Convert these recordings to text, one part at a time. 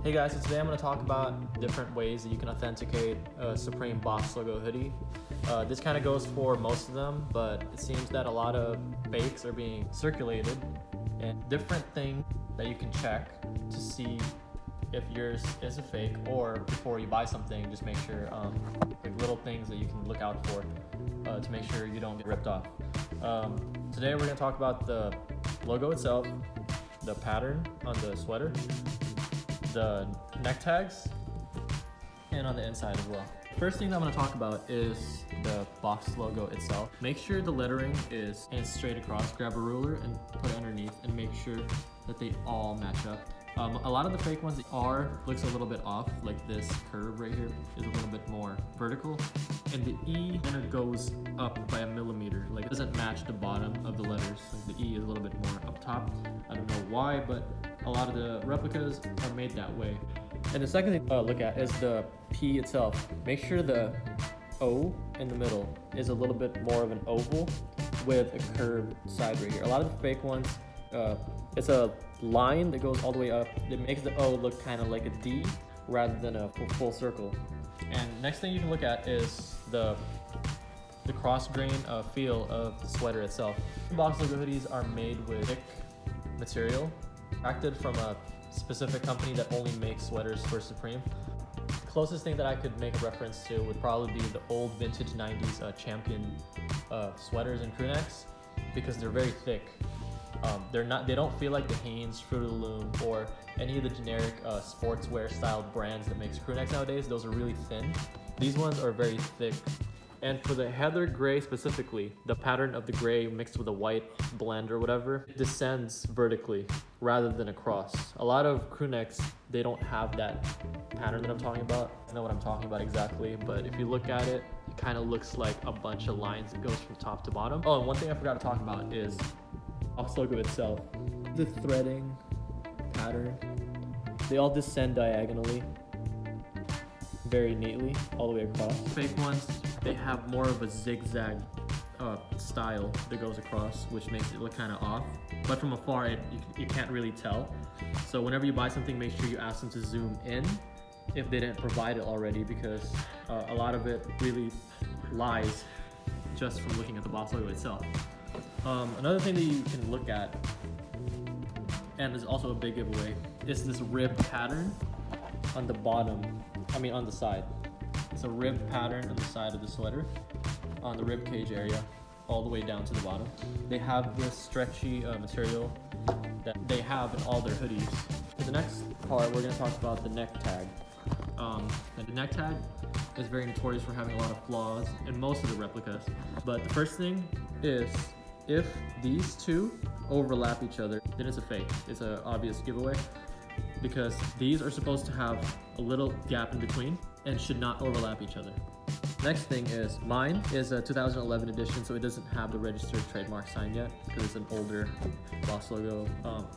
Hey guys, so today I'm going to talk about different ways that you can authenticate a Supreme box logo hoodie. This kind of goes for most of them, but it seems that a lot of fakes are being circulated, and different things that you can check to see if yours is a fake, or before you buy something, just make sure, like little things that you can look out for to make sure you don't get ripped off. Today we're going to talk about the logo itself, the pattern on the sweater, the neck tags, and on the inside as well. First thing that I'm going to talk about is the box logo itself. Make sure the lettering is straight across. Grab a ruler and put it underneath and make sure that they all match up. A lot of the fake ones looks a little bit off, like this curve right here is a little bit more vertical, and the E kind of goes up by a millimeter, like it doesn't match the bottom of the letters. Like the E is a little bit more up top. I don't know why, but a lot of the replicas are made that way. And the second thing to look at is the P itself. Make sure the O in the middle is a little bit more of an oval with a curved side right here. A lot of the fake ones, it's a line that goes all the way up. It makes the O look kind of like a D rather than a full circle. And next thing you can look at is the cross grain feel of the sweater itself. Box logo hoodies are made with thick material, extracted from a specific company that only makes sweaters for Supreme. The closest thing that I could make a reference to would probably be the old vintage 90s Champion sweaters and crew necks, because they're very thick. They don't feel like the Hanes, Fruit of the Loom, or any of the generic sportswear styled brands that makes crew necks nowadays. Those are really thin. These ones are very thick. And for the heather gray specifically, the pattern of the gray mixed with a white blend or whatever, it descends vertically rather than across. A lot of crew necks, they don't have that pattern that I'm talking about. I don't know what I'm talking about exactly, but if you look at it, it kind of looks like a bunch of lines that goes from top to bottom. Oh, and one thing I forgot to talk about is box logo itself. The threading pattern, they all descend diagonally very neatly all the way across. Fake ones, they have more of a zigzag style that goes across, which makes it look kind of off. But from afar, you can't really tell. So whenever you buy something, make sure you ask them to zoom in if they didn't provide it already, because a lot of it really lies just from looking at the box logo itself. Another thing that you can look at, and is also a big giveaway, is this rib pattern on the bottom, on the side. It's a rib pattern on the side of the sweater, on the rib cage area, all the way down to the bottom. They have this stretchy material that they have in all their hoodies. For the next part, we're going to talk about the neck tag. And the neck tag is very notorious for having a lot of flaws in most of the replicas. But the first thing is, if these two overlap each other, then it's a fake. It's an obvious giveaway, because these are supposed to have a little gap in between and should not overlap each other. Next thing is, mine is a 2011 edition, so it doesn't have the registered trademark sign yet, because it's an older box logo,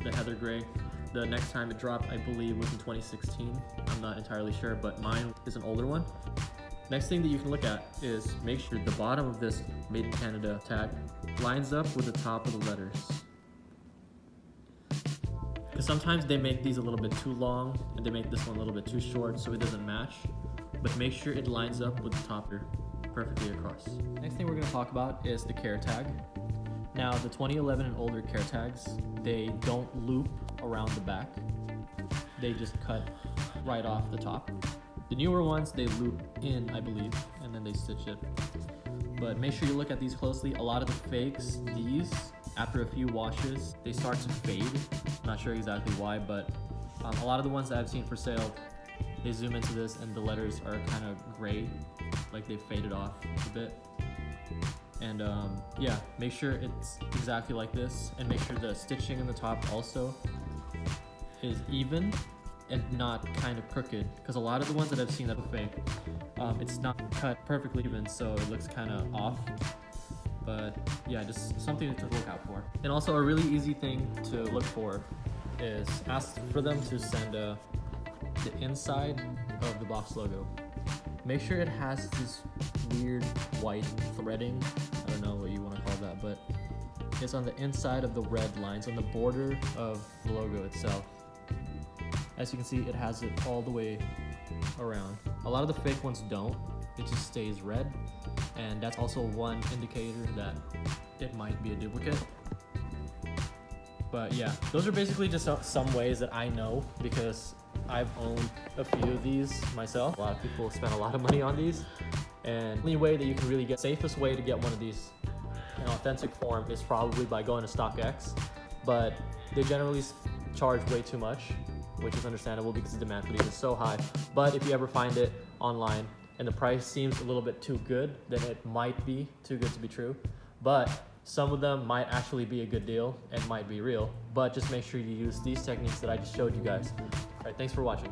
the heather gray. The next time it dropped, I believe, was in 2016. I'm not entirely sure, but mine is an older one. Next thing that you can look at is make sure the bottom of this Made in Canada tag lines up with the top of the letters. Because sometimes they make these a little bit too long and they make this one a little bit too short, so it doesn't match. But make sure it lines up with the top here perfectly across. Next thing we're going to talk about is the care tag. Now, the 2011 and older care tags, they don't loop around the back. They just cut right off the top. The newer ones, they loop in, I believe, and then they stitch it. But make sure you look at these closely. A lot of the fakes, these, after a few washes, they start to fade. I'm not sure exactly why, but a lot of the ones that I've seen for sale, they zoom into this and the letters are kind of gray, like they faded off a bit. And yeah, make sure it's exactly like this, and make sure the stitching in the top also is even and not kind of crooked, because a lot of the ones that I've seen that are fake, it's not cut perfectly even, so it looks kind of off. But yeah, just something to look out for. And also a really easy thing to look for is ask for them to send the inside of the box logo. Make sure it has this weird white threading. I don't know what you want to call that, but it's on the inside of the red lines, on the border of the logo itself. As you can see, it has it all the way around. A lot of the fake ones don't. It just stays red, and that's also one indicator that it might be a duplicate. But yeah, those are basically just some ways that I know, because I've owned a few of these myself. A lot of people spend a lot of money on these, and the only way that you can really get, safest way to get one of these in authentic form is probably by going to StockX, but they generally charge way too much, which is understandable because the demand for these is so high. But if you ever find it online and the price seems a little bit too good, then it might be too good to be true. But some of them might actually be a good deal and might be real, but just make sure you use these techniques that I just showed you guys. All right, thanks for watching.